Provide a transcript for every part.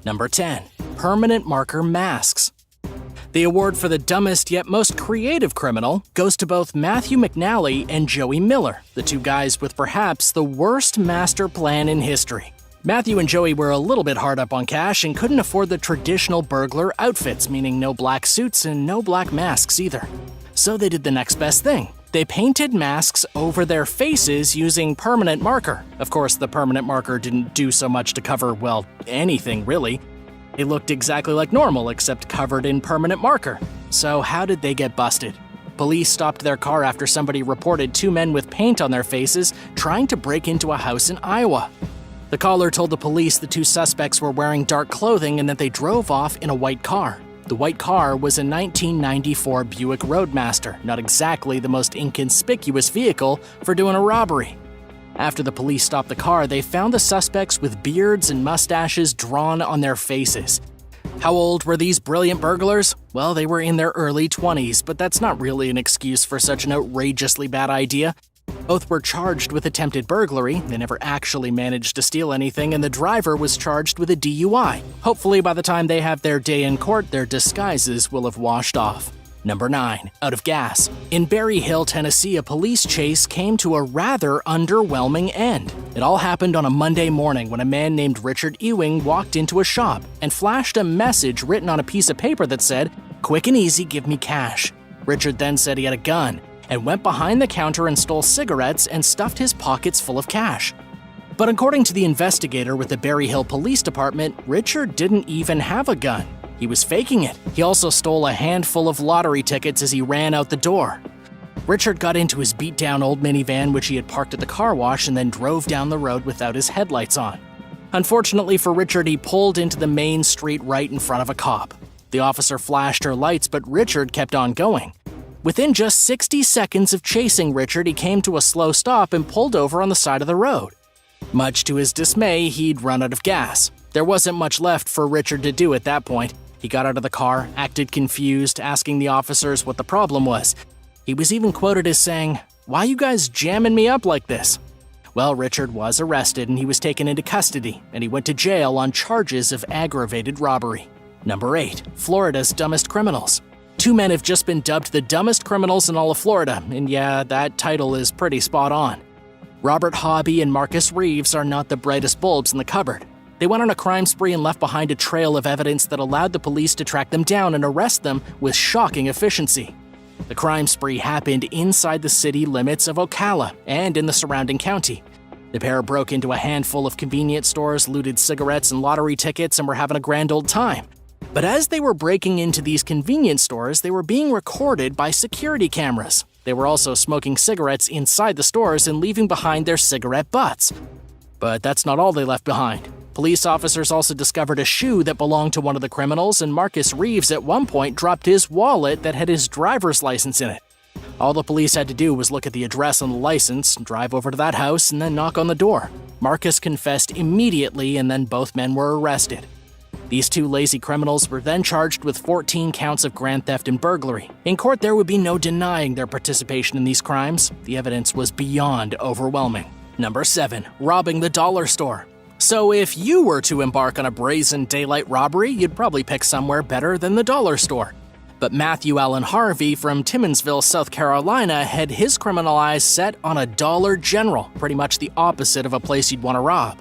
Number 10. Permanent marker masks. The award for the dumbest yet most creative criminal goes to both Matthew McNally and Joey Miller, the two guys with perhaps the worst master plan in history. Matthew and Joey were a little bit hard up on cash and couldn't afford the traditional burglar outfits, meaning no black suits and no black masks either. So they did the next best thing. They painted masks over their faces using permanent marker. Of course, the permanent marker didn't do so much to cover, well, anything really. It looked exactly like normal, except covered in permanent marker. So how did they get busted? Police stopped their car after somebody reported two men with paint on their faces trying to break into a house in Iowa. The caller told the police the two suspects were wearing dark clothing and that they drove off in a white car. The white car was a 1994 Buick Roadmaster, not exactly the most inconspicuous vehicle for doing a robbery. After the police stopped the car, they found the suspects with beards and mustaches drawn on their faces. How old were these brilliant burglars? Well, they were in their early 20s, but that's not really an excuse for such an outrageously bad idea. Both were charged with attempted burglary. They never actually managed to steal anything, and the driver was charged with a DUI. Hopefully, by the time they have their day in court, their disguises will have washed off. Number 9. Out of gas. In Berry Hill, Tennessee, a police chase came to a rather underwhelming end. It all happened on a Monday morning when a man named Richard Ewing walked into a shop and flashed a message written on a piece of paper that said, "Quick and easy, give me cash." Richard then said he had a gun and went behind the counter and stole cigarettes and stuffed his pockets full of cash. But according to the investigator with the Berry Hill Police Department, Richard didn't even have a gun. He was faking it. He also stole a handful of lottery tickets as he ran out the door. Richard got into his beat-down old minivan which he had parked at the car wash and then drove down the road without his headlights on. Unfortunately for Richard, he pulled into the main street right in front of a cop. The officer flashed her lights, but Richard kept on going. Within just 60 seconds of chasing Richard, he came to a slow stop and pulled over on the side of the road. Much to his dismay, he'd run out of gas. There wasn't much left for Richard to do at that point. He got out of the car, acted confused, asking the officers what the problem was. He was even quoted as saying, "Why you guys jamming me up like this?" Well, Richard was arrested and he was taken into custody, and he went to jail on charges of aggravated robbery. Number 8. Florida's dumbest criminals. Two men have just been dubbed the dumbest criminals in all of Florida, and yeah, that title is pretty spot on. Robert Hobby and Marcus Reeves are not the brightest bulbs in the cupboard. They went on a crime spree and left behind a trail of evidence that allowed the police to track them down and arrest them with shocking efficiency. The crime spree happened inside the city limits of Ocala and in the surrounding county. The pair broke into a handful of convenience stores, looted cigarettes and lottery tickets, and were having a grand old time. But as they were breaking into these convenience stores, they were being recorded by security cameras. They were also smoking cigarettes inside the stores and leaving behind their cigarette butts. But that's not all they left behind. Police officers also discovered a shoe that belonged to one of the criminals, and Marcus Reeves at one point dropped his wallet that had his driver's license in it. All the police had to do was look at the address on the license, drive over to that house, and then knock on the door. Marcus confessed immediately, and then both men were arrested. These two lazy criminals were then charged with 14 counts of grand theft and burglary. In court, there would be no denying their participation in these crimes. The evidence was beyond overwhelming. Number 7. Robbing the dollar store. So if you were to embark on a brazen daylight robbery, you'd probably pick somewhere better than the dollar store. But Matthew Allen Harvey from Timmonsville, South Carolina, had his criminal eyes set on a Dollar General, pretty much the opposite of a place you'd want to rob.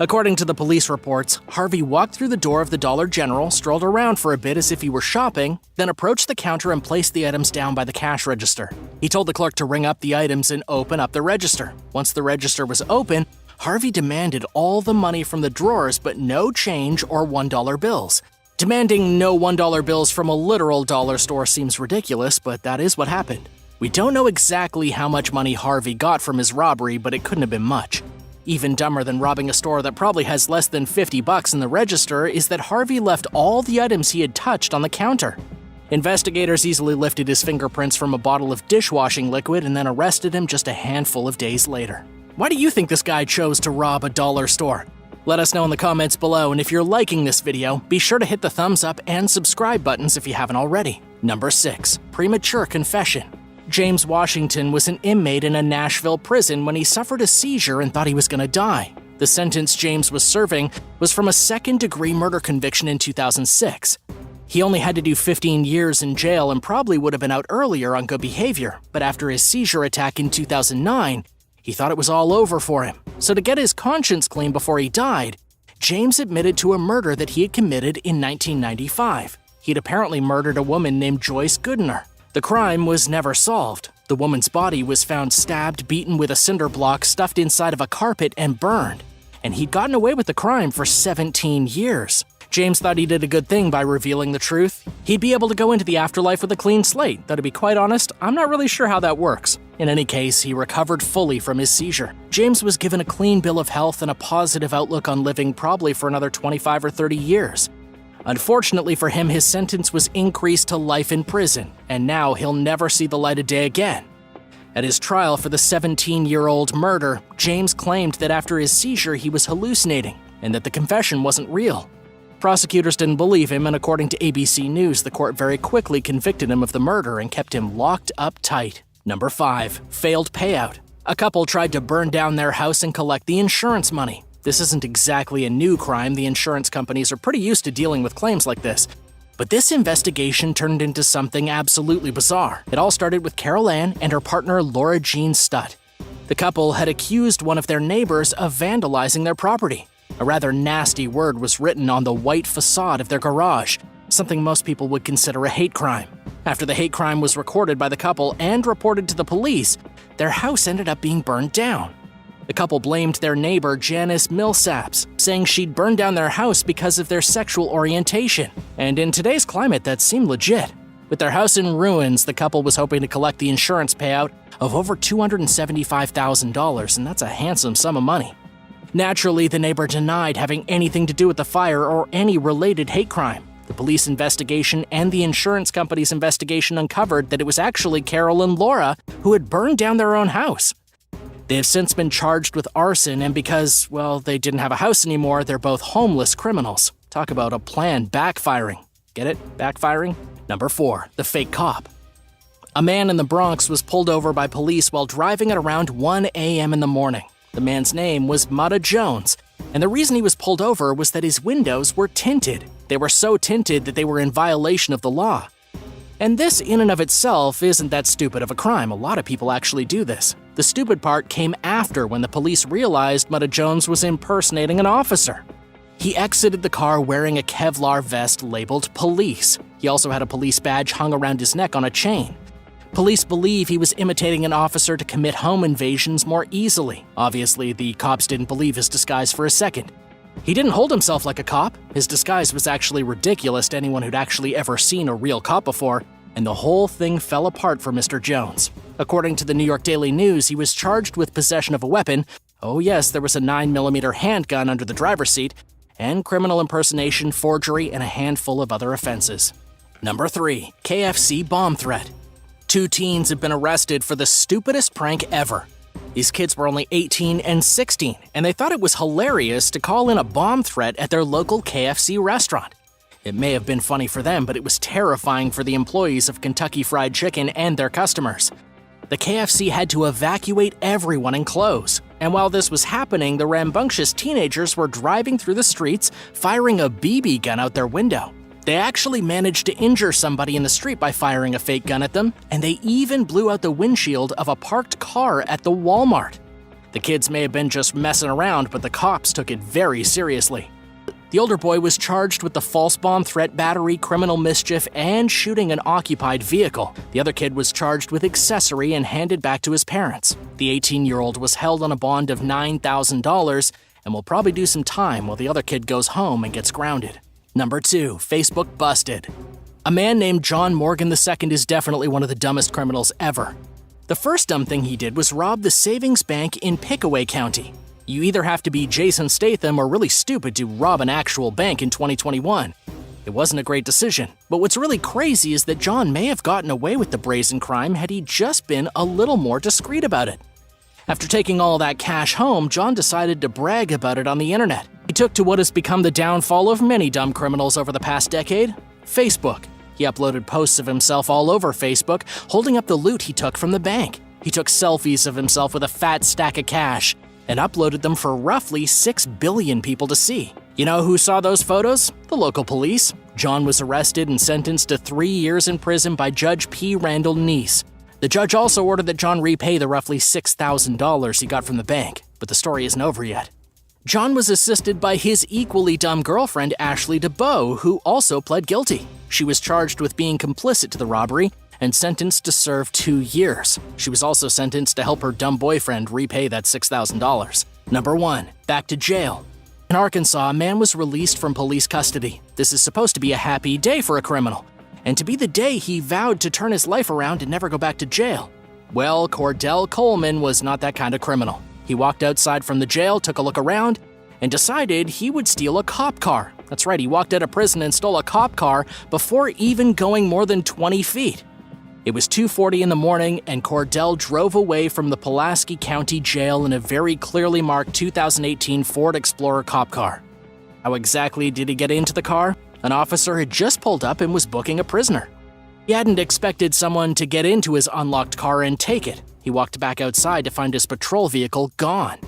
According to the police reports, Harvey walked through the door of the Dollar General, strolled around for a bit as if he were shopping, then approached the counter and placed the items down by the cash register. He told the clerk to ring up the items and open up the register. Once the register was open, Harvey demanded all the money from the drawers but no change or $1 bills. Demanding no $1 bills from a literal dollar store seems ridiculous, but that is what happened. We don't know exactly how much money Harvey got from his robbery, but it couldn't have been much. Even dumber than robbing a store that probably has less than $50 in the register is that Harvey left all the items he had touched on the counter. Investigators easily lifted his fingerprints from a bottle of dishwashing liquid and then arrested him just a handful of days later. Why do you think this guy chose to rob a dollar store? Let us know in the comments below, and if you're liking this video, be sure to hit the thumbs up and subscribe buttons if you haven't already. Number 6. Premature confession. James Washington was an inmate in a Nashville prison when he suffered a seizure and thought he was going to die. The sentence James was serving was from a second-degree murder conviction in 2006. He only had to do 15 years in jail and probably would have been out earlier on good behavior, but after his seizure attack in 2009, he thought it was all over for him. So to get his conscience clean before he died, James admitted to a murder that he had committed in 1995. He'd apparently murdered a woman named Joyce Goodiner. The crime was never solved. The woman's body was found stabbed, beaten with a cinder block, stuffed inside of a carpet, and burned. And he'd gotten away with the crime for 17 years. James thought he did a good thing by revealing the truth. He'd be able to go into the afterlife with a clean slate, though to be quite honest, I'm not really sure how that works. In any case, he recovered fully from his seizure. James was given a clean bill of health and a positive outlook on living probably for another 25 or 30 years. Unfortunately for him, his sentence was increased to life in prison, and now he'll never see the light of day again. At his trial for the 17-year-old murder, James claimed that after his seizure he was hallucinating, and that the confession wasn't real. Prosecutors didn't believe him, and according to ABC News, the court very quickly convicted him of the murder and kept him locked up tight. Number 5. Failed payout. A couple tried to burn down their house and collect the insurance money. This isn't exactly a new crime. The insurance companies are pretty used to dealing with claims like this. But this investigation turned into something absolutely bizarre. It all started with Carol Ann and her partner Laura Jean Stutt. The couple had accused one of their neighbors of vandalizing their property. A rather nasty word was written on the white facade of their garage, something most people would consider a hate crime. After the hate crime was recorded by the couple and reported to the police, their house ended up being burned down. The couple blamed their neighbor Janice Millsaps, saying she'd burned down their house because of their sexual orientation. And in today's climate, that seemed legit. With their house in ruins, the couple was hoping to collect the insurance payout of over $275,000, and that's a handsome sum of money. Naturally, the neighbor denied having anything to do with the fire or any related hate crime. The police investigation and the insurance company's investigation uncovered that it was actually Carol and Laura who had burned down their own house. They have since been charged with arson, and because, well, they didn't have a house anymore, they're both homeless criminals. Talk about a plan backfiring. Get it? Backfiring? Number 4. The fake cop. A man in the Bronx was pulled over by police while driving at around 1 a.m. in the morning. The man's name was Mudda Jones, and the reason he was pulled over was that his windows were tinted. They were so tinted that they were in violation of the law. And this in and of itself isn't that stupid of a crime. A lot of people actually do this. The stupid part came after, when the police realized Mudda Jones was impersonating an officer. He exited the car wearing a Kevlar vest labeled police. He also had a police badge hung around his neck on a chain. Police believe he was imitating an officer to commit home invasions more easily. Obviously, the cops didn't believe his disguise for a second. He didn't hold himself like a cop. His disguise was actually ridiculous to anyone who'd actually ever seen a real cop before, and the whole thing fell apart for Mr. Jones. According to the New York Daily News, he was charged with possession of a weapon. Oh yes, there was a 9mm handgun under the driver's seat, and criminal impersonation, forgery, and a handful of other offenses. Number 3. KFC bomb threat. 2 teens have been arrested for the stupidest prank ever. These kids were only 18 and 16, and they thought it was hilarious to call in a bomb threat at their local KFC restaurant. It may have been funny for them, but it was terrifying for the employees of Kentucky Fried Chicken and their customers. The KFC had to evacuate everyone and close. And while this was happening, the rambunctious teenagers were driving through the streets, firing a BB gun out their window. They actually managed to injure somebody in the street by firing a fake gun at them, and they even blew out the windshield of a parked car at the Walmart. The kids may have been just messing around, but the cops took it very seriously. The older boy was charged with the false bomb threat, battery, criminal mischief, and shooting an occupied vehicle. The other kid was charged with accessory and handed back to his parents. The 18-year-old was held on a bond of $9,000 and will probably do some time while the other kid goes home and gets grounded. Number 2. Facebook busted. A man named John Morgan II is definitely one of the dumbest criminals ever. The first dumb thing he did was rob the savings bank in Pickaway County. You either have to be Jason Statham or really stupid to rob an actual bank in 2021. It wasn't a great decision, but what's really crazy is that John may have gotten away with the brazen crime had he just been a little more discreet about it. After taking all that cash home, John decided to brag about it on the internet. He took to what has become the downfall of many dumb criminals over the past decade: Facebook. He uploaded posts of himself all over Facebook, holding up the loot he took from the bank. He took selfies of himself with a fat stack of cash. and uploaded them for roughly 6 billion people to see. You know who saw those photos? The local police. John was arrested and sentenced to 3 years in prison by Judge P. Randall Neese. The judge also ordered that John repay the roughly $6,000 he got from the bank, but the story isn't over yet. John was assisted by his equally dumb girlfriend Ashley DeBow, who also pled guilty. She was charged with being complicit to the robbery and sentenced to serve 2 years. She was also sentenced to help her dumb boyfriend repay that $6,000. Number 1. Back to jail. In Arkansas, a man was released from police custody. This is supposed to be a happy day for a criminal, and to be the day he vowed to turn his life around and never go back to jail. Well, Cordell Coleman was not that kind of criminal. He walked outside from the jail, took a look around, and decided he would steal a cop car. That's right, he walked out of prison and stole a cop car before even going more than 20 feet. It was 2:40 in the morning, and Cordell drove away from the Pulaski County Jail in a very clearly marked 2018 Ford Explorer cop car. How exactly did he get into the car? An officer had just pulled up and was booking a prisoner. He hadn't expected someone to get into his unlocked car and take it. He walked back outside to find his patrol vehicle gone.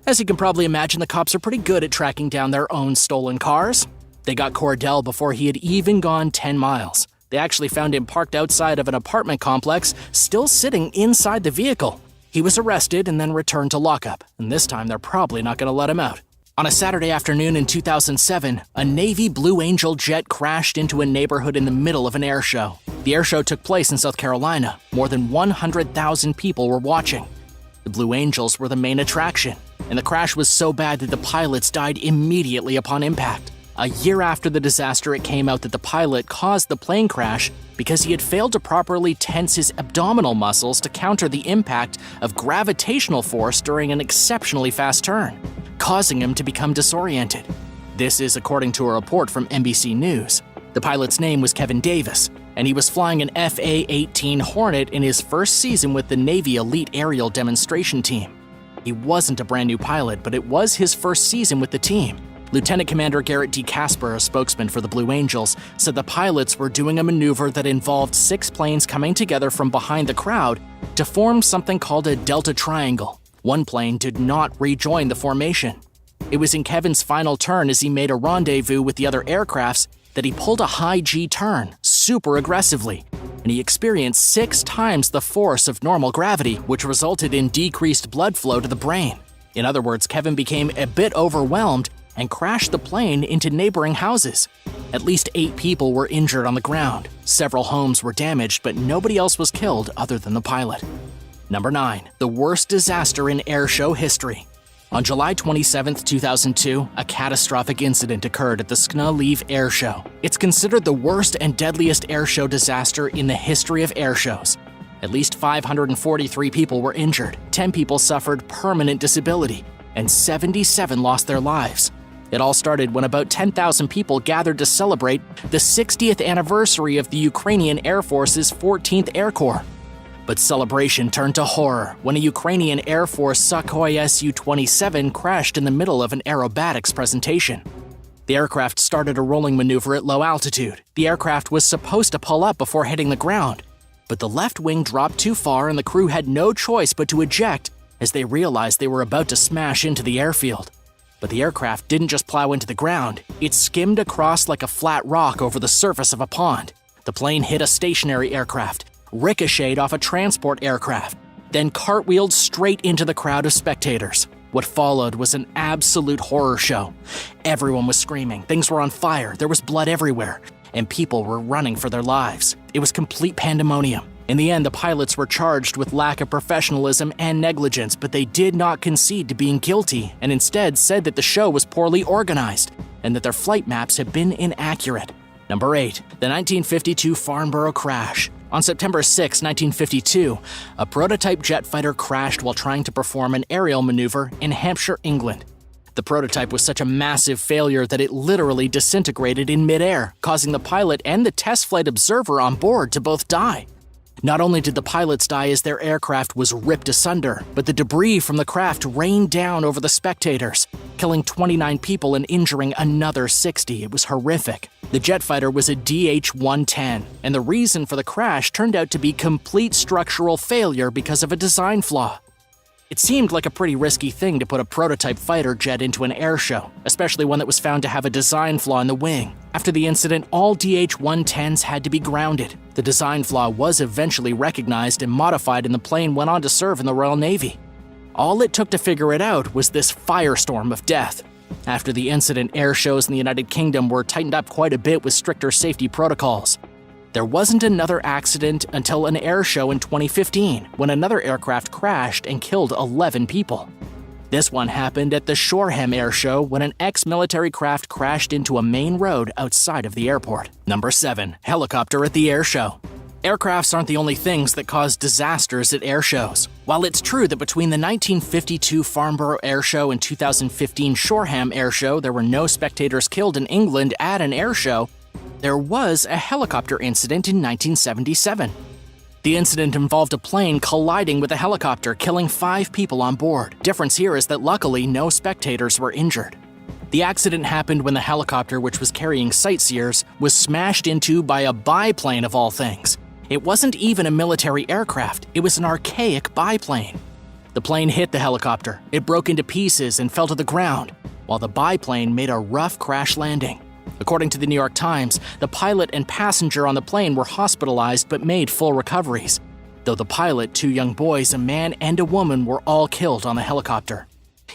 As you can probably imagine, the cops are pretty good at tracking down their own stolen cars. They got Cordell before he had even gone 10 miles. They actually found him parked outside of an apartment complex, still sitting inside the vehicle. He was arrested and then returned to lockup, and this time they're probably not going to let him out. On a Saturday afternoon in 2007, a Navy Blue Angel jet crashed into a neighborhood in the middle of an air show. The air show took place in South Carolina. More than 100,000 people were watching. The Blue Angels were the main attraction, and the crash was so bad that the pilots died immediately upon impact. A year after the disaster, it came out that the pilot caused the plane crash because he had failed to properly tense his abdominal muscles to counter the impact of gravitational force during an exceptionally fast turn, causing him to become disoriented. This is according to a report from NBC News. The pilot's name was Kevin Davis, and he was flying an FA-18 Hornet in his first season with the Navy Elite Aerial Demonstration Team. He wasn't a brand new pilot, but it was his first season with the team. Lieutenant Commander Garrett D. Casper, a spokesman for the Blue Angels, said the pilots were doing a maneuver that involved 6 planes coming together from behind the crowd to form something called a delta triangle. One plane did not rejoin the formation. It was in Kevin's final turn as he made a rendezvous with the other aircrafts that he pulled a high G turn, super aggressively, and he experienced 6 times the force of normal gravity, which resulted in decreased blood flow to the brain. In other words, Kevin became a bit overwhelmed and crashed the plane into neighboring houses. At least 8 people were injured on the ground. Several homes were damaged, but nobody else was killed other than the pilot. Number 9. The worst disaster in airshow history. On July 27, 2002, a catastrophic incident occurred at the Skna-Liv Air Show. It's considered the worst and deadliest airshow disaster in the history of airshows. At least 543 people were injured, 10 people suffered permanent disability, and 77 lost their lives. It all started when about 10,000 people gathered to celebrate the 60th anniversary of the Ukrainian Air Force's 14th Air Corps. But celebration turned to horror when a Ukrainian Air Force Sukhoi Su-27 crashed in the middle of an aerobatics presentation. The aircraft started a rolling maneuver at low altitude. The aircraft was supposed to pull up before hitting the ground, but the left wing dropped too far and the crew had no choice but to eject as they realized they were about to smash into the airfield. But the aircraft didn't just plow into the ground, it skimmed across like a flat rock over the surface of a pond. The plane hit a stationary aircraft, ricocheted off a transport aircraft, then cartwheeled straight into the crowd of spectators. What followed was an absolute horror show. Everyone was screaming, things were on fire, there was blood everywhere, and people were running for their lives. It was complete pandemonium. In the end, the pilots were charged with lack of professionalism and negligence, but they did not concede to being guilty and instead said that the show was poorly organized and that their flight maps had been inaccurate. Number 8. The 1952 Farnborough crash. On September 6, 1952, a prototype jet fighter crashed while trying to perform an aerial maneuver in Hampshire, England. The prototype was such a massive failure that it literally disintegrated in midair, causing the pilot and the test flight observer on board to both die. Not only did the pilots die as their aircraft was ripped asunder, but the debris from the craft rained down over the spectators, killing 29 people and injuring another 60. It was horrific. The jet fighter was a DH-110, and the reason for the crash turned out to be complete structural failure because of a design flaw. It seemed like a pretty risky thing to put a prototype fighter jet into an air show, especially one that was found to have a design flaw in the wing. After the incident, all DH-110s had to be grounded. The design flaw was eventually recognized and modified, and the plane went on to serve in the Royal Navy. All it took to figure it out was this firestorm of death. After the incident, air shows in the United Kingdom were tightened up quite a bit with stricter safety protocols. There wasn't another accident until an air show in 2015, when another aircraft crashed and killed 11 people. This one happened at the Shoreham Air Show when an ex-military craft crashed into a main road outside of the airport. Number 7. Helicopter at the air show. Aircrafts aren't the only things that cause disasters at air shows. While it's true that between the 1952 Farnborough Air Show and 2015 Shoreham Air Show there were no spectators killed in England at an air show, there was a helicopter incident in 1977. The incident involved a plane colliding with a helicopter, killing 5 people on board. Difference here is that luckily no spectators were injured. The accident happened when the helicopter, which was carrying sightseers, was smashed into by a biplane of all things. It wasn't even a military aircraft, it was an archaic biplane. The plane hit the helicopter, it broke into pieces and fell to the ground, while the biplane made a rough crash landing. According to the New York Times, the pilot and passenger on the plane were hospitalized but made full recoveries. Though the pilot, 2 young boys, a man and a woman were all killed on the helicopter.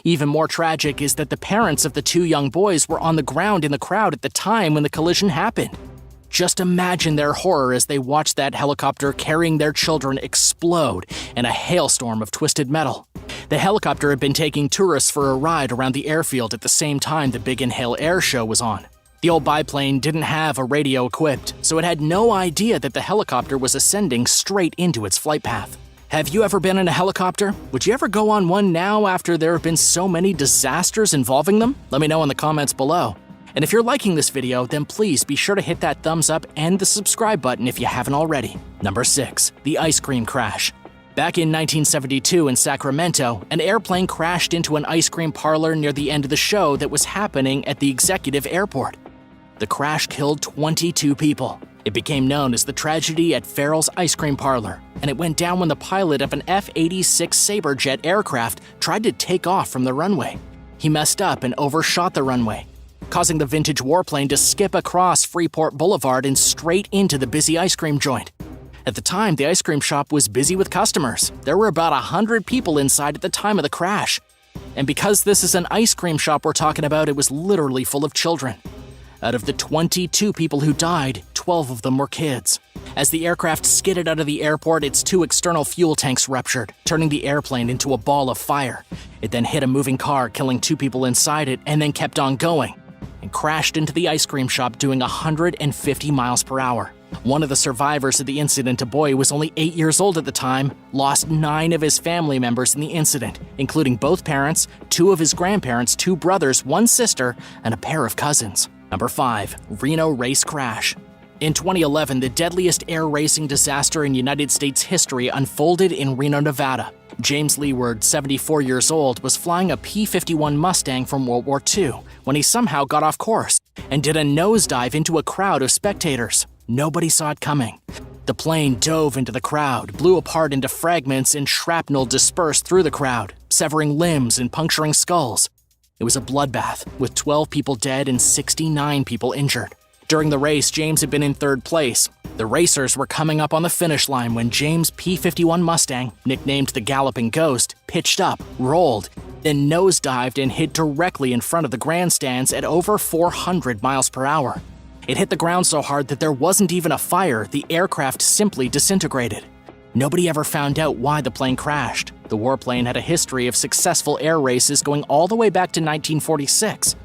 Even more tragic is that the parents of the 2 young boys were on the ground in the crowd at the time when the collision happened. Just imagine their horror as they watched that helicopter carrying their children explode in a hailstorm of twisted metal. The helicopter had been taking tourists for a ride around the airfield at the same time the Big Inhale Air Show was on. The old biplane didn't have a radio equipped, so it had no idea that the helicopter was ascending straight into its flight path. Have you ever been in a helicopter? Would you ever go on one now after there have been so many disasters involving them? Let me know in the comments below. And if you're liking this video, then please be sure to hit that thumbs up and the subscribe button if you haven't already. Number 6. The ice cream crash. Back in 1972 in Sacramento, an airplane crashed into an ice cream parlor near the end of the show that was happening at the Executive Airport. The crash killed 22 people. It became known as the tragedy at Farrell's Ice Cream Parlor, and it went down when the pilot of an F-86 Saberjet aircraft tried to take off from the runway. He messed up and overshot the runway, causing the vintage warplane to skip across Freeport Boulevard and straight into the busy ice cream joint. At the time, the ice cream shop was busy with customers. There were about 100 people inside at the time of the crash. And because this is an ice cream shop we're talking about, it was literally full of children. Out of the 22 people who died, 12 of them were kids. As the aircraft skidded out of the airport, its 2 external fuel tanks ruptured, turning the airplane into a ball of fire. It then hit a moving car, killing 2 people inside it, and then kept on going, and crashed into the ice cream shop doing 150 miles per hour. One of the survivors of the incident, a boy who was only 8 years old at the time, lost 9 of his family members in the incident, including both parents, 2 of his grandparents, 2 brothers, 1 sister, and a pair of cousins. Number 5. Reno race crash. In 2011, the deadliest air racing disaster in United States history unfolded in Reno, Nevada. James Leeward, 74 years old, was flying a P-51 Mustang from World War II when he somehow got off course and did a nosedive into a crowd of spectators. Nobody saw it coming. The plane dove into the crowd, blew apart into fragments, and shrapnel dispersed through the crowd, severing limbs and puncturing skulls. It was a bloodbath, with 12 people dead and 69 people injured. During the race, James had been in 3rd place. The racers were coming up on the finish line when James' P-51 Mustang, nicknamed the Galloping Ghost, pitched up, rolled, then nosedived and hit directly in front of the grandstands at over 400 miles per hour. It hit the ground so hard that there wasn't even a fire, the aircraft simply disintegrated. Nobody ever found out why the plane crashed. The warplane had a history of successful air races going all the way back to 1946.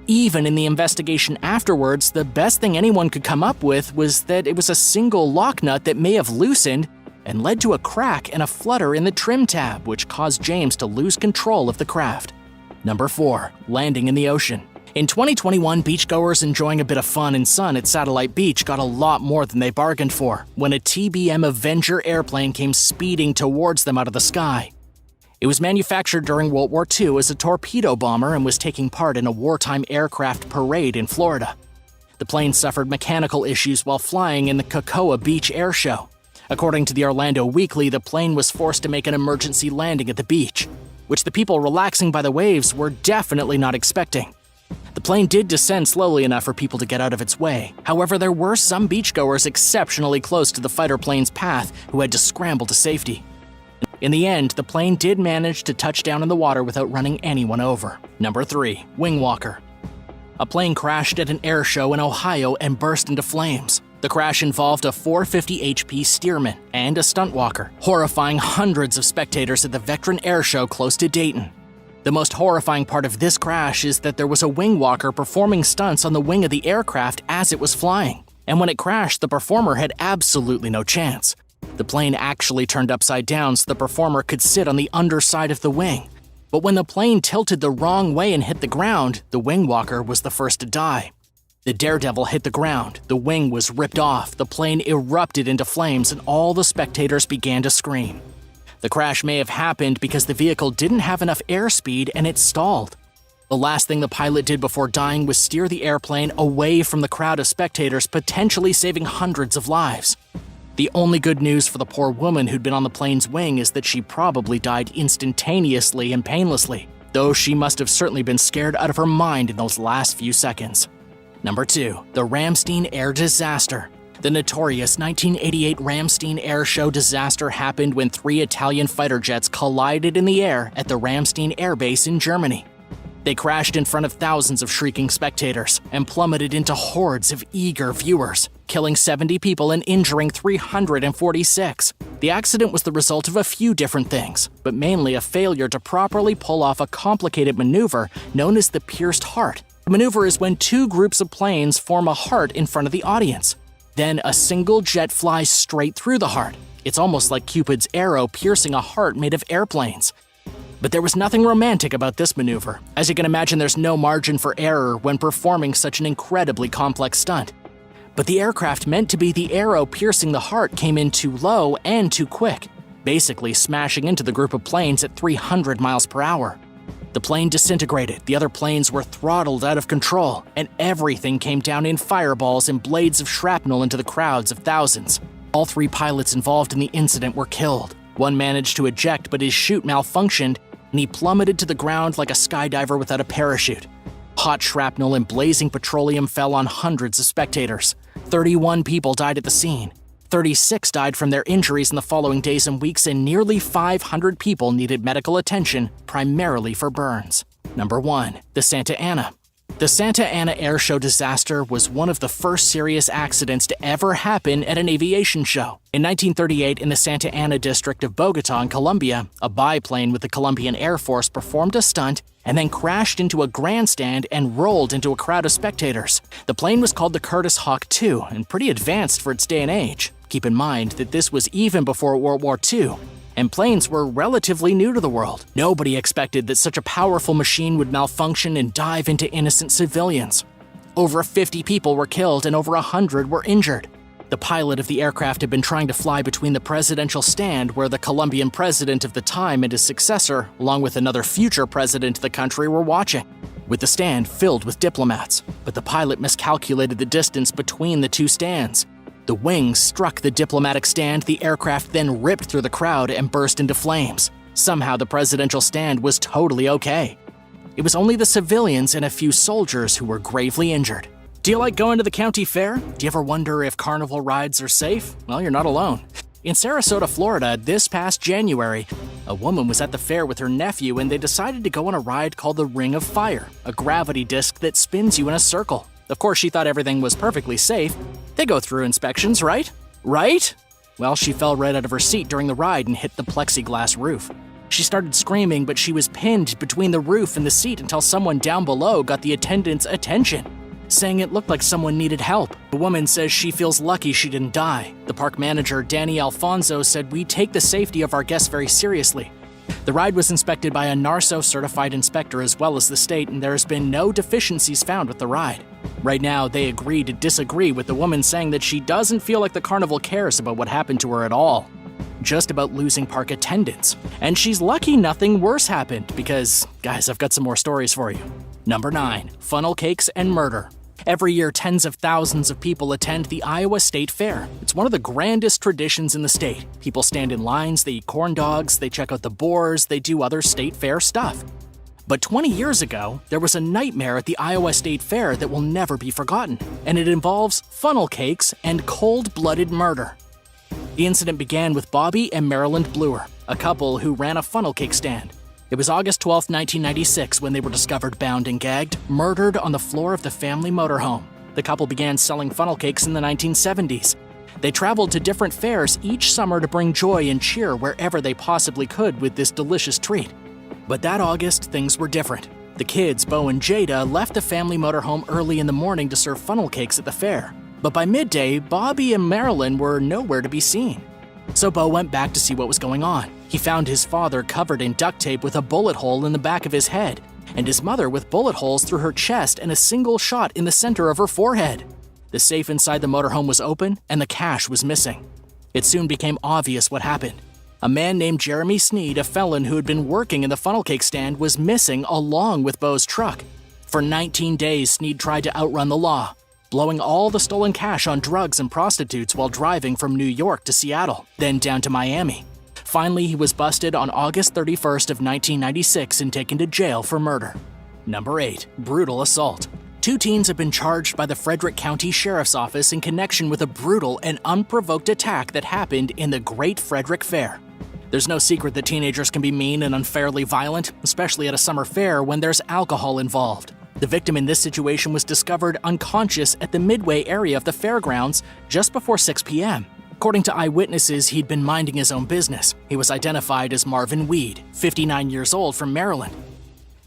Even in the investigation afterwards, the best thing anyone could come up with was that it was a single lock nut that may have loosened and led to a crack and a flutter in the trim tab, which caused James to lose control of the craft. Number 4. Landing in the ocean. In 2021, beachgoers enjoying a bit of fun and sun at Satellite Beach got a lot more than they bargained for when a TBM Avenger airplane came speeding towards them out of the sky. It was manufactured during World War II as a torpedo bomber and was taking part in a wartime aircraft parade in Florida. The plane suffered mechanical issues while flying in the Cocoa Beach Air Show. According to the Orlando Weekly, the plane was forced to make an emergency landing at the beach, which the people relaxing by the waves were definitely not expecting. The plane did descend slowly enough for people to get out of its way. However, there were some beachgoers exceptionally close to the fighter plane's path who had to scramble to safety. In the end, the plane did manage to touch down in the water without running anyone over. Number 3. Wing walker. A plane crashed at an air show in Ohio and burst into flames. The crash involved a 450 HP steerman and a stunt walker, horrifying hundreds of spectators at the Veteran Air Show close to Dayton. The most horrifying part of this crash is that there was a wing walker performing stunts on the wing of the aircraft as it was flying. And when it crashed, the performer had absolutely no chance. The plane actually turned upside down so the performer could sit on the underside of the wing. But when the plane tilted the wrong way and hit the ground, the wing walker was the first to die. The daredevil hit the ground, the wing was ripped off, the plane erupted into flames, and all the spectators began to scream. The crash may have happened because the vehicle didn't have enough airspeed and it stalled. The last thing the pilot did before dying was steer the airplane away from the crowd of spectators, potentially saving hundreds of lives. The only good news for the poor woman who'd been on the plane's wing is that she probably died instantaneously and painlessly, though she must have certainly been scared out of her mind in those last few seconds. Number 2. The Ramstein Air Disaster. The notorious 1988 Ramstein Air Show disaster happened when 3 Italian fighter jets collided in the air at the Ramstein Air Base in Germany. They crashed in front of thousands of shrieking spectators and plummeted into hordes of eager viewers, killing 70 people and injuring 346. The accident was the result of a few different things, but mainly a failure to properly pull off a complicated maneuver known as the pierced heart. The maneuver is when 2 groups of planes form a heart in front of the audience. Then a single jet flies straight through the heart. It's almost like Cupid's arrow piercing a heart made of airplanes. But there was nothing romantic about this maneuver. As you can imagine, there's no margin for error when performing such an incredibly complex stunt. But the aircraft meant to be the arrow piercing the heart came in too low and too quick, basically smashing into the group of planes at 300 miles per hour. The plane disintegrated, the other planes were throttled out of control, and everything came down in fireballs and blades of shrapnel into the crowds of thousands. All 3 pilots involved in the incident were killed. One managed to eject, but his chute malfunctioned, and he plummeted to the ground like a skydiver without a parachute. Hot shrapnel and blazing petroleum fell on hundreds of spectators. 31 people died at the scene. 36 died from their injuries in the following days and weeks, and nearly 500 people needed medical attention, primarily for burns. Number 1. The Santa Ana. The Santa Ana Air Show disaster was one of the first serious accidents to ever happen at an aviation show. In 1938, in the Santa Ana district of Bogota in Colombia, a biplane with the Colombian Air Force performed a stunt and then crashed into a grandstand and rolled into a crowd of spectators. The plane was called the Curtiss Hawk II and pretty advanced for its day and age. Keep in mind that this was even before World War II, and planes were relatively new to the world. Nobody expected that such a powerful machine would malfunction and dive into innocent civilians. Over 50 people were killed and over 100 were injured. The pilot of the aircraft had been trying to fly between the presidential stand where the Colombian president of the time and his successor, along with another future president of the country, were watching, with the stand filled with diplomats. But the pilot miscalculated the distance between the 2 stands. The wings struck the diplomatic stand, the aircraft then ripped through the crowd and burst into flames. Somehow the presidential stand was totally okay. It was only the civilians and a few soldiers who were gravely injured. Do you like going to the county fair? Do you ever wonder if carnival rides are safe? Well, you're not alone. In Sarasota, Florida, this past January, a woman was at the fair with her nephew and they decided to go on a ride called the Ring of Fire, a gravity disc that spins you in a circle. Of course, she thought everything was perfectly safe. They go through inspections, right? Right? Well, she fell right out of her seat during the ride and hit the plexiglass roof. She started screaming, but she was pinned between the roof and the seat until someone down below got the attendant's attention, saying it looked like someone needed help. The woman says she feels lucky she didn't die. The park manager, Danny Alfonso, said, "We take the safety of our guests very seriously." The ride was inspected by a NARSO-certified inspector as well as the state, and there has been no deficiencies found with the ride. Right now, they agree to disagree with the woman saying that she doesn't feel like the carnival cares about what happened to her at all, just about losing park attendance. And she's lucky nothing worse happened because, guys, I've got some more stories for you. Number 9. Funnel cakes and murder. Every year, tens of thousands of people attend the Iowa State Fair. It's one of the grandest traditions in the state. People stand in lines, they eat corn dogs, they check out the boars, they do other state fair stuff. But 20 years ago, there was a nightmare at the Iowa State Fair that will never be forgotten, and it involves funnel cakes and cold-blooded murder. The incident began with Bobby and Marilyn Bluer, a couple who ran a funnel cake stand. It was August 12, 1996 when they were discovered bound and gagged, murdered on the floor of the family motorhome. The couple began selling funnel cakes in the 1970s. They traveled to different fairs each summer to bring joy and cheer wherever they possibly could with this delicious treat. But that August, things were different. The kids, Bo and Jada, left the family motorhome early in the morning to serve funnel cakes at the fair. But by midday, Bobby and Marilyn were nowhere to be seen. So Bo went back to see what was going on. He found his father covered in duct tape with a bullet hole in the back of his head, and his mother with bullet holes through her chest and a single shot in the center of her forehead. The safe inside the motorhome was open, and the cash was missing. It soon became obvious what happened. A man named Jeremy Sneed, a felon who had been working in the funnel cake stand, was missing along with Bo's truck. For 19 days, Sneed tried to outrun the law, blowing all the stolen cash on drugs and prostitutes while driving from New York to Seattle, then down to Miami. Finally, he was busted on August 31st of 1996 and taken to jail for murder. Number 8. Brutal assault. 2 teens have been charged by the Frederick County Sheriff's Office in connection with a brutal and unprovoked attack that happened in the Great Frederick Fair. There's no secret that teenagers can be mean and unfairly violent, especially at a summer fair when there's alcohol involved. The victim in this situation was discovered unconscious at the Midway area of the fairgrounds just before 6 p.m. According to eyewitnesses, he'd been minding his own business. He was identified as Marvin Weed, 59 years old, from Maryland.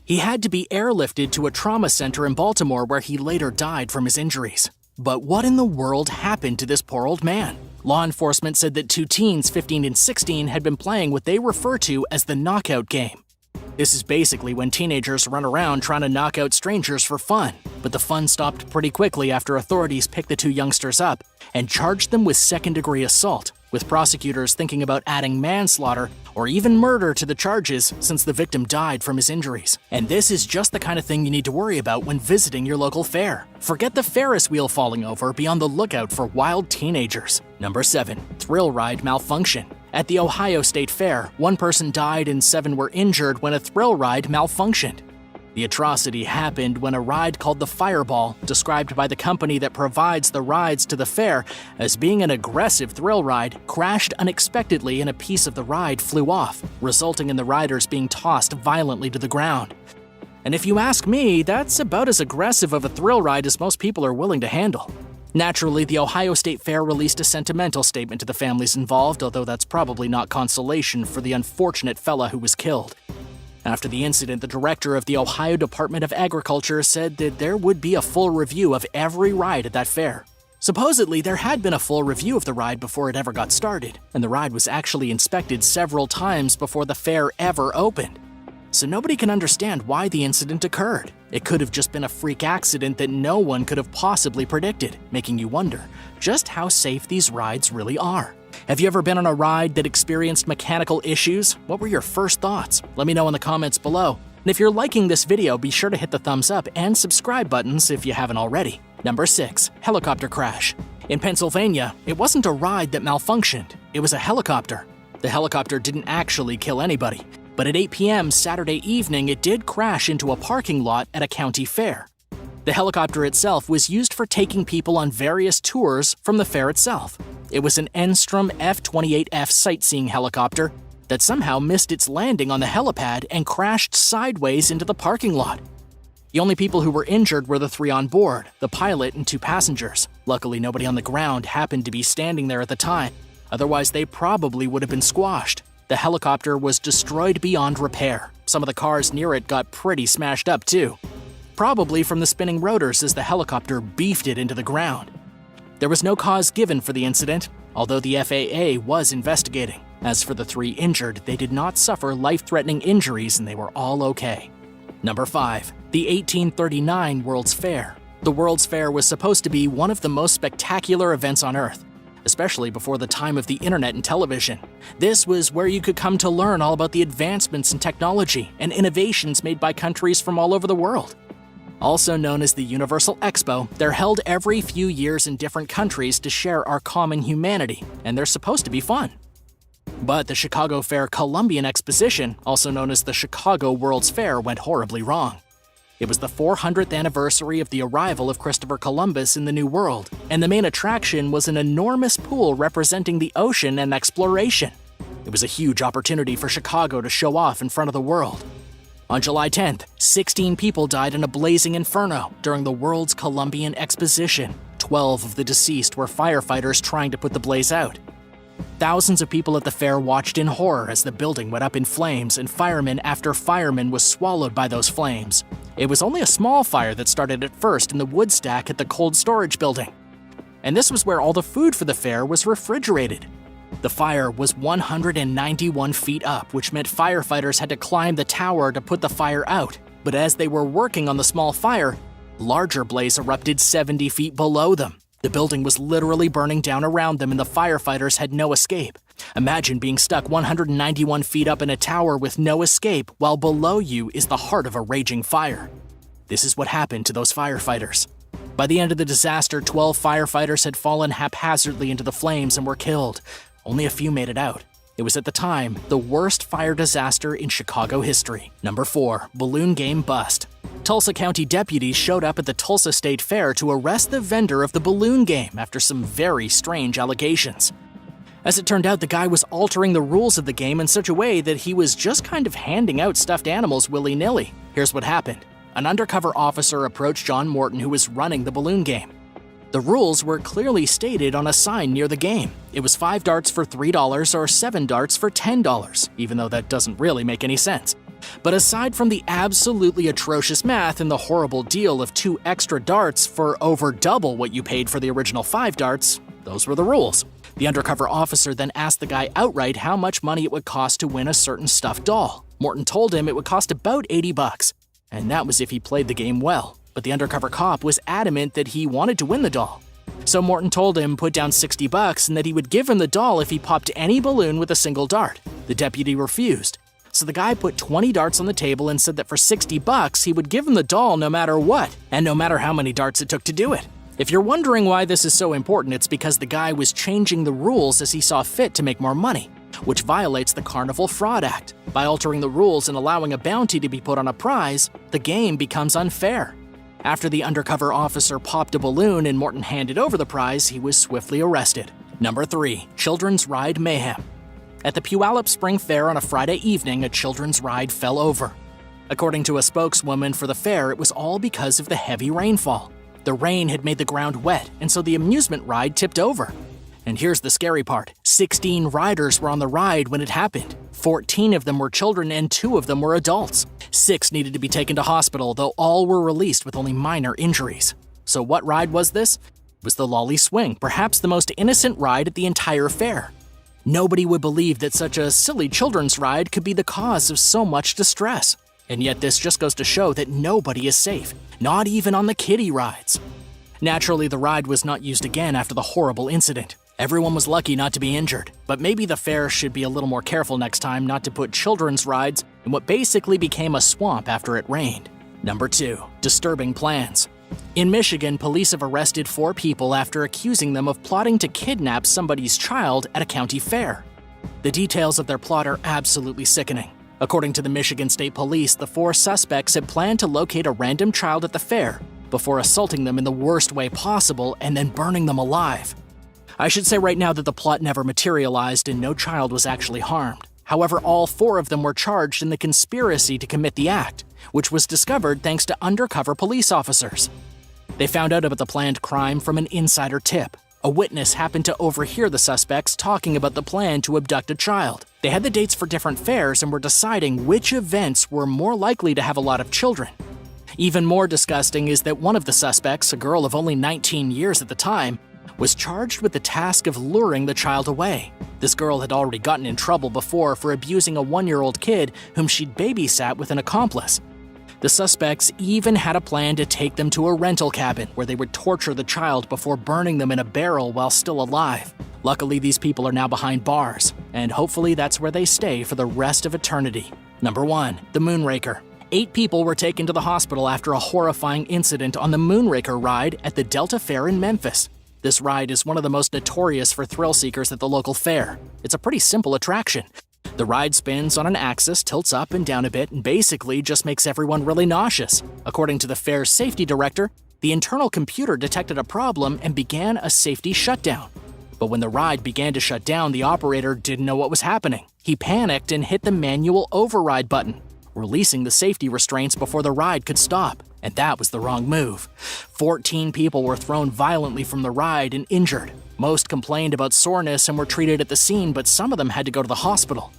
He had to be airlifted to a trauma center in Baltimore where he later died from his injuries. But what in the world happened to this poor old man? Law enforcement said that 2 teens, 15 and 16, had been playing what they refer to as the knockout game. This is basically when teenagers run around trying to knock out strangers for fun. But the fun stopped pretty quickly after authorities picked the 2 youngsters up and charged them with second-degree assault, with prosecutors thinking about adding manslaughter or even murder to the charges since the victim died from his injuries. And this is just the kind of thing you need to worry about when visiting your local fair. Forget the Ferris wheel falling over, be on the lookout for wild teenagers. Number 7. Thrill ride malfunction. At the Ohio State Fair, 1 person died and 7 were injured when a thrill ride malfunctioned. The atrocity happened when a ride called the Fireball, described by the company that provides the rides to the fair as being an aggressive thrill ride, crashed unexpectedly and a piece of the ride flew off, resulting in the riders being tossed violently to the ground. And if you ask me, that's about as aggressive of a thrill ride as most people are willing to handle. Naturally, the Ohio State Fair released a sentimental statement to the families involved, although that's probably not consolation for the unfortunate fella who was killed. After the incident, the director of the Ohio Department of Agriculture said that there would be a full review of every ride at that fair. Supposedly, there had been a full review of the ride before it ever got started, and the ride was actually inspected several times before the fair ever opened. So nobody can understand why the incident occurred. It could have just been a freak accident that no one could have possibly predicted, making you wonder just how safe these rides really are. Have you ever been on a ride that experienced mechanical issues? What were your first thoughts? Let me know in the comments below. And if you're liking this video, be sure to hit the thumbs up and subscribe buttons if you haven't already. Number 6. Helicopter crash. In Pennsylvania, it wasn't a ride that malfunctioned. It was a helicopter. The helicopter didn't actually kill anybody. But at 8 p.m. Saturday evening, it did crash into a parking lot at a county fair. The helicopter itself was used for taking people on various tours from the fair itself. It was an Enstrom F-28F sightseeing helicopter that somehow missed its landing on the helipad and crashed sideways into the parking lot. The only people who were injured were the 3 on board, the pilot and 2 passengers. Luckily, nobody on the ground happened to be standing there at the time. Otherwise, they probably would have been squashed. The helicopter was destroyed beyond repair. Some of the cars near it got pretty smashed up too, probably from the spinning rotors as the helicopter beefed it into the ground. There was no cause given for the incident, although the FAA was investigating. As for the 3 injured, they did not suffer life-threatening injuries and they were all okay. Number 5. The 1839 World's Fair. The World's Fair was supposed to be one of the most spectacular events on Earth, especially before the time of the internet and television. This was where you could come to learn all about the advancements in technology and innovations made by countries from all over the world. Also known as the Universal Expo, they're held every few years in different countries to share our common humanity, and they're supposed to be fun. But the Chicago Fair Columbian Exposition, also known as the Chicago World's Fair, went horribly wrong. It was the 400th anniversary of the arrival of Christopher Columbus in the New World, and the main attraction was an enormous pool representing the ocean and exploration. It was a huge opportunity for Chicago to show off in front of the world. On July 10th, 16 people died in a blazing inferno during the World's Columbian Exposition. 12 of the deceased were firefighters trying to put the blaze out. Thousands of people at the fair watched in horror as the building went up in flames and fireman after fireman was swallowed by those flames. It was only a small fire that started at first in the wood stack at the cold storage building. And this was where all the food for the fair was refrigerated. The fire was 191 feet up, which meant firefighters had to climb the tower to put the fire out. But as they were working on the small fire, a larger blaze erupted 70 feet below them. The building was literally burning down around them and the firefighters had no escape. Imagine being stuck 191 feet up in a tower with no escape while below you is the heart of a raging fire. This is what happened to those firefighters. By the end of the disaster, 12 firefighters had fallen haphazardly into the flames and were killed. Only a few made it out. It was at the time the worst fire disaster in Chicago history. Number 4. Balloon game bust. Tulsa County deputies showed up at the Tulsa State Fair to arrest the vendor of the balloon game after some very strange allegations. As it turned out, the guy was altering the rules of the game in such a way that he was just kind of handing out stuffed animals willy-nilly. Here's what happened. An undercover officer approached John Morton, who was running the balloon game. The rules were clearly stated on a sign near the game. It was 5 darts for $3 or 7 darts for $10, even though that doesn't really make any sense. But aside from the absolutely atrocious math and the horrible deal of 2 extra darts for over double what you paid for the original 5 darts, those were the rules. The undercover officer then asked the guy outright how much money it would cost to win a certain stuffed doll. Morton told him it would cost about $80, and that was if he played the game well. But the undercover cop was adamant that he wanted to win the doll. So Morton told him put down $60 and that he would give him the doll if he popped any balloon with a single dart. The deputy refused. So the guy put 20 darts on the table and said that for $60 he would give him the doll no matter what, and no matter how many darts it took to do it. If you're wondering why this is so important, it's because the guy was changing the rules as he saw fit to make more money, which violates the Carnival Fraud Act. By altering the rules and allowing a bounty to be put on a prize, the game becomes unfair. After the undercover officer popped a balloon and Morton handed over the prize, he was swiftly arrested. Number 3. Children's Ride Mayhem. At the Puyallup Spring Fair on a Friday evening, a children's ride fell over. According to a spokeswoman for the fair, it was all because of the heavy rainfall. The rain had made the ground wet, and so the amusement ride tipped over. And here's the scary part. 16 riders were on the ride when it happened. 14 of them were children and 2 of them were adults. 6 needed to be taken to hospital, though all were released with only minor injuries. So what ride was this? It was the Lolly Swing, perhaps the most innocent ride at the entire fair. Nobody would believe that such a silly children's ride could be the cause of so much distress. And yet this just goes to show that nobody is safe, not even on the kiddie rides. Naturally, the ride was not used again after the horrible incident. Everyone was lucky not to be injured, but maybe the fair should be a little more careful next time not to put children's rides in what basically became a swamp after it rained. Number 2. Disturbing plans. In Michigan, police have arrested 4 people after accusing them of plotting to kidnap somebody's child at a county fair. The details of their plot are absolutely sickening. According to the Michigan State Police, the 4 suspects had planned to locate a random child at the fair before assaulting them in the worst way possible and then burning them alive. I should say right now that the plot never materialized and no child was actually harmed. However, all 4 of them were charged in the conspiracy to commit the act, which was discovered thanks to undercover police officers. They found out about the planned crime from an insider tip. A witness happened to overhear the suspects talking about the plan to abduct a child. They had the dates for different fairs and were deciding which events were more likely to have a lot of children. Even more disgusting is that one of the suspects, a girl of only 19 years at the time, was charged with the task of luring the child away. This girl had already gotten in trouble before for abusing a 1-year-old kid whom she'd babysat with an accomplice. The suspects even had a plan to take them to a rental cabin where they would torture the child before burning them in a barrel while still alive. Luckily, these people are now behind bars, and hopefully that's where they stay for the rest of eternity. Number 1. The Moonraker. 8 people were taken to the hospital after a horrifying incident on the Moonraker ride at the Delta Fair in Memphis. This ride is one of the most notorious for thrill seekers at the local fair. It's a pretty simple attraction. The ride spins on an axis, tilts up and down a bit, and basically just makes everyone really nauseous. According to the fair's safety director, the internal computer detected a problem and began a safety shutdown. But when the ride began to shut down, the operator didn't know what was happening. He panicked and hit the manual override button, releasing the safety restraints before the ride could stop. And that was the wrong move. 14 people were thrown violently from the ride and injured. Most complained about soreness and were treated at the scene, but some of them had to go to the hospital.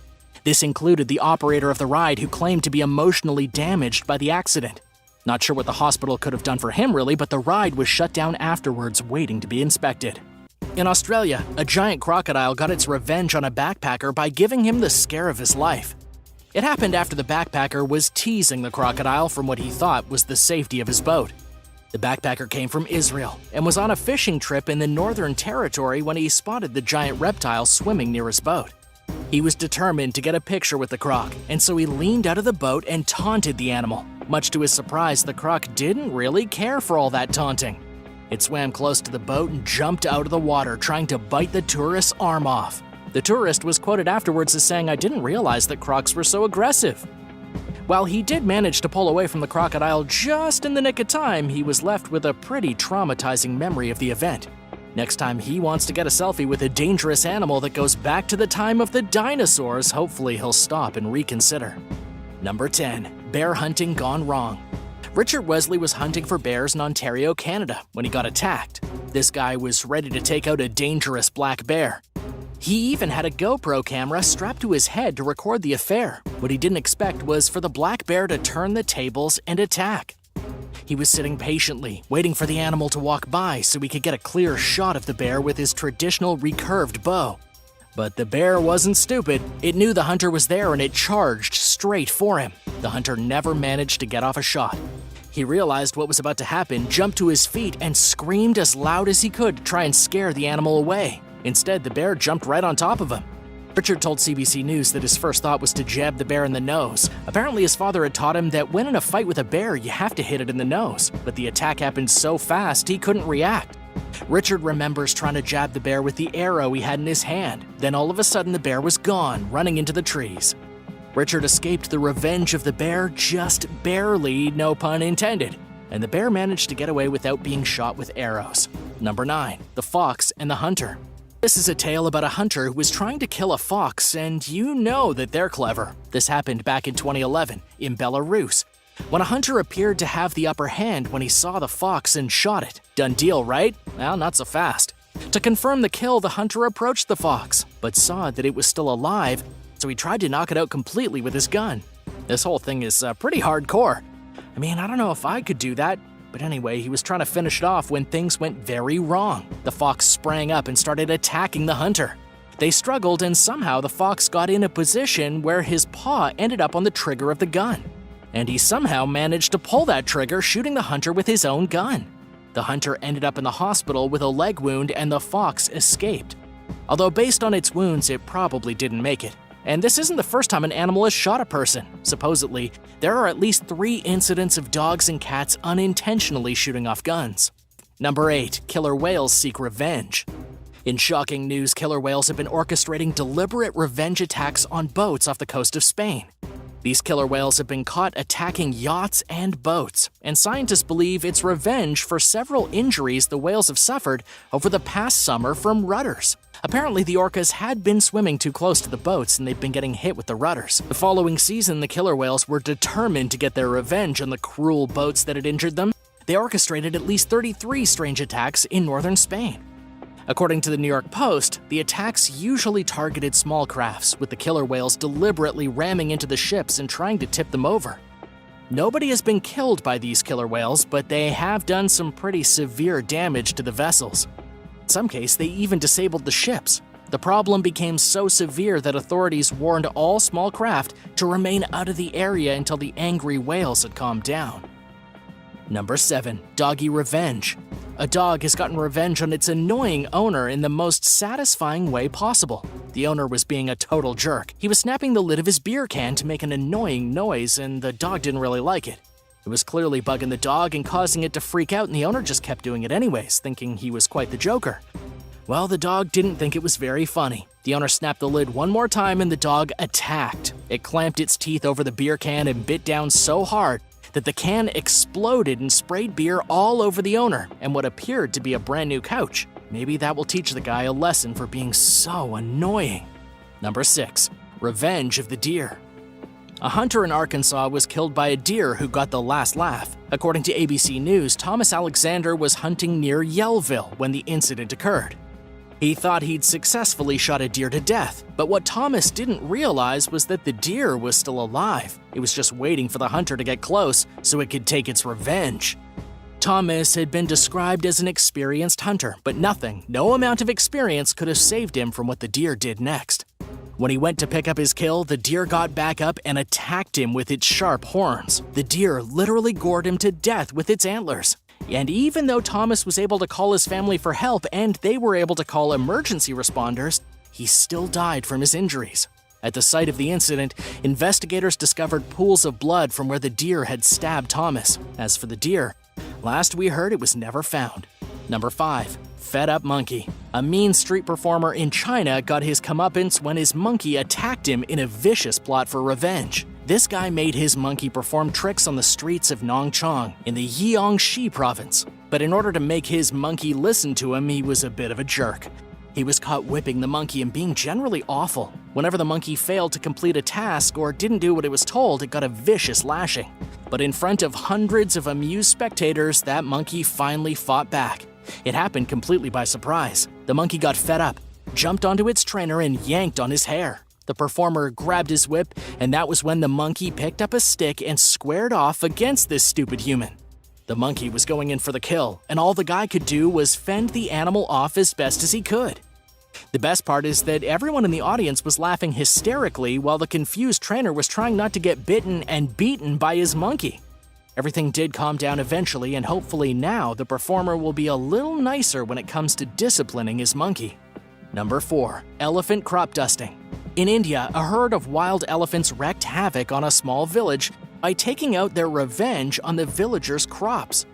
This included the operator of the ride, who claimed to be emotionally damaged by the accident. Not sure what the hospital could have done for him really, but the ride was shut down afterwards, waiting to be inspected. In Australia, a giant crocodile got its revenge on a backpacker by giving him the scare of his life. It happened after the backpacker was teasing the crocodile from what he thought was the safety of his boat. The backpacker came from Israel and was on a fishing trip in the Northern Territory when he spotted the giant reptile swimming near his boat. He was determined to get a picture with the croc, and so he leaned out of the boat and taunted the animal. Much to his surprise, the croc didn't really care for all that taunting. It swam close to the boat and jumped out of the water, trying to bite the tourist's arm off. The tourist was quoted afterwards as saying, "I didn't realize that crocs were so aggressive." While he did manage to pull away from the crocodile just in the nick of time, he was left with a pretty traumatizing memory of the event. Next time he wants to get a selfie with a dangerous animal that goes back to the time of the dinosaurs, hopefully he'll stop and reconsider. Number 10. Bear hunting gone wrong. Richard Wesley was hunting for bears in Ontario, Canada, when he got attacked. This guy was ready to take out a dangerous black bear. He even had a GoPro camera strapped to his head to record the affair. What he didn't expect was for the black bear to turn the tables and attack. He was sitting patiently, waiting for the animal to walk by so he could get a clear shot of the bear with his traditional recurved bow. But the bear wasn't stupid. It knew the hunter was there and it charged straight for him. The hunter never managed to get off a shot. He realized what was about to happen, jumped to his feet, and screamed as loud as he could to try and scare the animal away. Instead, the bear jumped right on top of him. Richard told CBC News that his first thought was to jab the bear in the nose. Apparently, his father had taught him that when in a fight with a bear, you have to hit it in the nose. But the attack happened so fast, he couldn't react. Richard remembers trying to jab the bear with the arrow he had in his hand. Then all of a sudden, the bear was gone, running into the trees. Richard escaped the revenge of the bear just barely, no pun intended, and the bear managed to get away without being shot with arrows. Number 9. The Fox and the Hunter. This is a tale about a hunter who was trying to kill a fox, and you know that they're clever. This happened back in 2011 in Belarus, when a hunter appeared to have the upper hand when he saw the fox and shot it. Done deal, right? Well, not so fast. To confirm the kill, the hunter approached the fox, but saw that it was still alive, so he tried to knock it out completely with his gun. This whole thing is pretty hardcore. I mean, I don't know if I could do that, but anyway, he was trying to finish it off when things went very wrong. The fox sprang up and started attacking the hunter. They struggled, and somehow the fox got in a position where his paw ended up on the trigger of the gun. And he somehow managed to pull that trigger, shooting the hunter with his own gun. The hunter ended up in the hospital with a leg wound, and the fox escaped. Although based on its wounds, it probably didn't make it. And this isn't the first time an animal has shot a person. Supposedly, there are at least 3 incidents of dogs and cats unintentionally shooting off guns. Number 8. Killer whales seek revenge. In shocking news, killer whales have been orchestrating deliberate revenge attacks on boats off the coast of Spain. These killer whales have been caught attacking yachts and boats, and scientists believe it's revenge for several injuries the whales have suffered over the past summer from rudders. Apparently, the orcas had been swimming too close to the boats and they've been getting hit with the rudders. The following season, the killer whales were determined to get their revenge on the cruel boats that had injured them. They orchestrated at least 33 strange attacks in northern Spain. According to the New York Post, the attacks usually targeted small crafts, with the killer whales deliberately ramming into the ships and trying to tip them over. Nobody has been killed by these killer whales, but they have done some pretty severe damage to the vessels. In some cases, they even disabled the ships. The problem became so severe that authorities warned all small craft to remain out of the area until the angry whales had calmed down. Number 7. Doggy revenge. A dog has gotten revenge on its annoying owner in the most satisfying way possible. The owner was being a total jerk. He was snapping the lid of his beer can to make an annoying noise, and the dog didn't really like it. It was clearly bugging the dog and causing it to freak out, and the owner just kept doing it anyways, thinking he was quite the joker. Well, the dog didn't think it was very funny. The owner snapped the lid one more time and the dog attacked. It clamped its teeth over the beer can and bit down so hard that the can exploded and sprayed beer all over the owner and what appeared to be a brand new couch. Maybe that will teach the guy a lesson for being so annoying. Number 6. Revenge of the deer. A hunter in Arkansas was killed by a deer who got the last laugh. According to ABC News, Thomas Alexander was hunting near Yellville when the incident occurred. He thought he'd successfully shot a deer to death, but what Thomas didn't realize was that the deer was still alive. It was just waiting for the hunter to get close so it could take its revenge. Thomas had been described as an experienced hunter, but no amount of experience could have saved him from what the deer did next. When he went to pick up his kill, the deer got back up and attacked him with its sharp horns. The deer literally gored him to death with its antlers. And even though Thomas was able to call his family for help and they were able to call emergency responders, he still died from his injuries. At the site of the incident, investigators discovered pools of blood from where the deer had stabbed Thomas. As for the deer, last we heard it was never found. Number 5. Fed Up Monkey. A mean street performer in China got his comeuppance when his monkey attacked him in a vicious plot for revenge. This guy made his monkey perform tricks on the streets of Nongchong in the Jiangxi province. But in order to make his monkey listen to him, he was a bit of a jerk. He was caught whipping the monkey and being generally awful. Whenever the monkey failed to complete a task or didn't do what it was told, it got a vicious lashing. But in front of hundreds of amused spectators, that monkey finally fought back. It happened completely by surprise. The monkey got fed up, jumped onto its trainer, and yanked on his hair. The performer grabbed his whip, and that was when the monkey picked up a stick and squared off against this stupid human. The monkey was going in for the kill, and all the guy could do was fend the animal off as best as he could. The best part is that everyone in the audience was laughing hysterically while the confused trainer was trying not to get bitten and beaten by his monkey. Everything did calm down eventually, and hopefully now the performer will be a little nicer when it comes to disciplining his monkey. Number 4. Elephant crop dusting. In India, a herd of wild elephants wreaked havoc on a small village by taking out their revenge on the villagers' crops.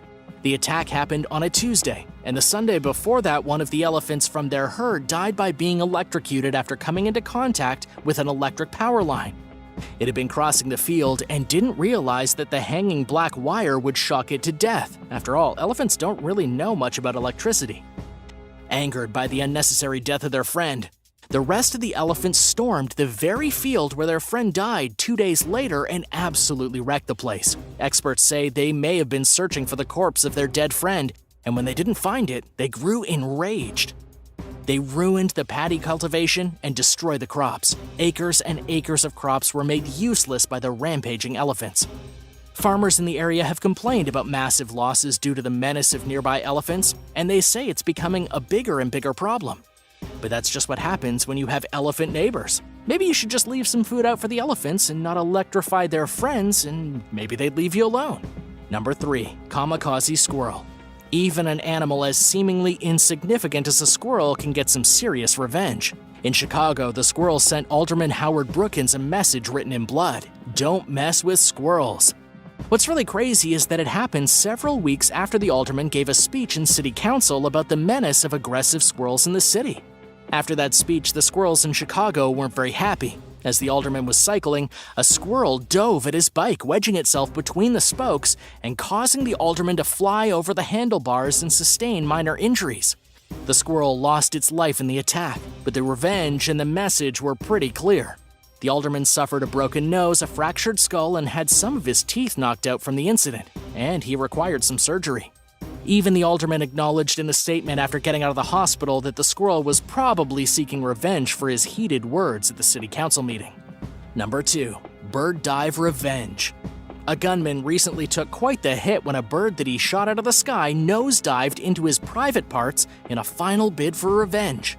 The attack happened on a Tuesday, and the Sunday before that, one of the elephants from their herd died by being electrocuted after coming into contact with an electric power line. It had been crossing the field and didn't realize that the hanging black wire would shock it to death. After all, elephants don't really know much about electricity. Angered by the unnecessary death of their friend, the rest of the elephants stormed the very field where their friend died 2 days later and absolutely wrecked the place. Experts say they may have been searching for the corpse of their dead friend, and when they didn't find it, they grew enraged. They ruined the paddy cultivation and destroyed the crops. Acres and acres of crops were made useless by the rampaging elephants. Farmers in the area have complained about massive losses due to the menace of nearby elephants, and they say it's becoming a bigger and bigger problem. But that's just what happens when you have elephant neighbors. Maybe you should just leave some food out for the elephants and not electrify their friends, and maybe they'd leave you alone. Number 3. Kamikaze squirrel. Even an animal as seemingly insignificant as a squirrel can get some serious revenge. In Chicago, the squirrel sent Alderman Howard Brookins a message written in blood: "Don't mess with squirrels." What's really crazy is that it happened several weeks after the alderman gave a speech in city council about the menace of aggressive squirrels in the city. After that speech, the squirrels in Chicago weren't very happy. As the alderman was cycling, a squirrel dove at his bike, wedging itself between the spokes and causing the alderman to fly over the handlebars and sustain minor injuries. The squirrel lost its life in the attack, but the revenge and the message were pretty clear. The alderman suffered a broken nose, a fractured skull, and had some of his teeth knocked out from the incident, and he required some surgery. Even the alderman acknowledged in a statement after getting out of the hospital that the squirrel was probably seeking revenge for his heated words at the city council meeting. Number 2. Bird dive revenge. A gunman recently took quite the hit when a bird that he shot out of the sky nosedived into his private parts in a final bid for revenge.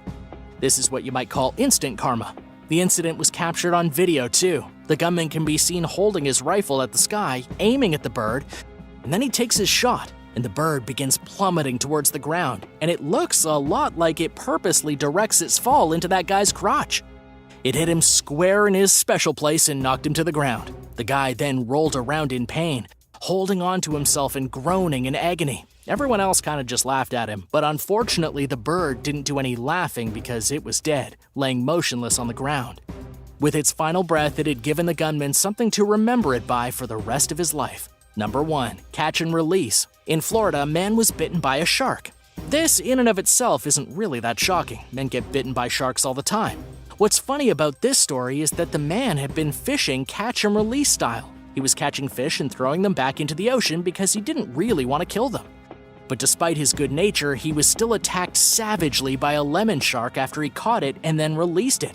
This is what you might call instant karma. The incident was captured on video too. The gunman can be seen holding his rifle at the sky, aiming at the bird, and then he takes his shot, and the bird begins plummeting towards the ground, and it looks a lot like it purposely directs its fall into that guy's crotch. It hit him square in his special place and knocked him to the ground. The guy then rolled around in pain, holding on to himself and groaning in agony. Everyone else kind of just laughed at him, but unfortunately the bird didn't do any laughing because it was dead, laying motionless on the ground. With its final breath, it had given the gunman something to remember it by for the rest of his life. Number 1. Catch and release. In Florida, a man was bitten by a shark. This, in and of itself, isn't really that shocking. Men get bitten by sharks all the time. What's funny about this story is that the man had been fishing catch and release style. He was catching fish and throwing them back into the ocean because he didn't really want to kill them. But despite his good nature, he was still attacked savagely by a lemon shark after he caught it and then released it.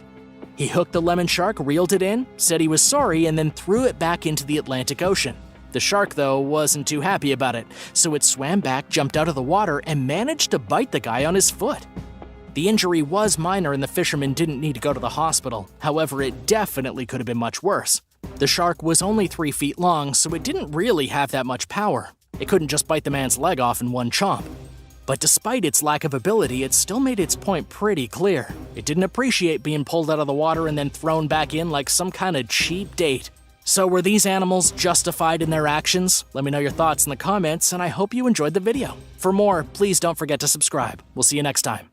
He hooked the lemon shark, reeled it in, said he was sorry, and then threw it back into the Atlantic Ocean. The shark, though, wasn't too happy about it, so it swam back, jumped out of the water, and managed to bite the guy on his foot. The injury was minor and the fisherman didn't need to go to the hospital. However, it definitely could have been much worse. The shark was only 3 feet long, so it didn't really have that much power. It couldn't just bite the man's leg off in one chomp. But despite its lack of ability, it still made its point pretty clear. It didn't appreciate being pulled out of the water and then thrown back in like some kind of cheap date. So were these animals justified in their actions? Let me know your thoughts in the comments, and I hope you enjoyed the video. For more, please don't forget to subscribe. We'll see you next time.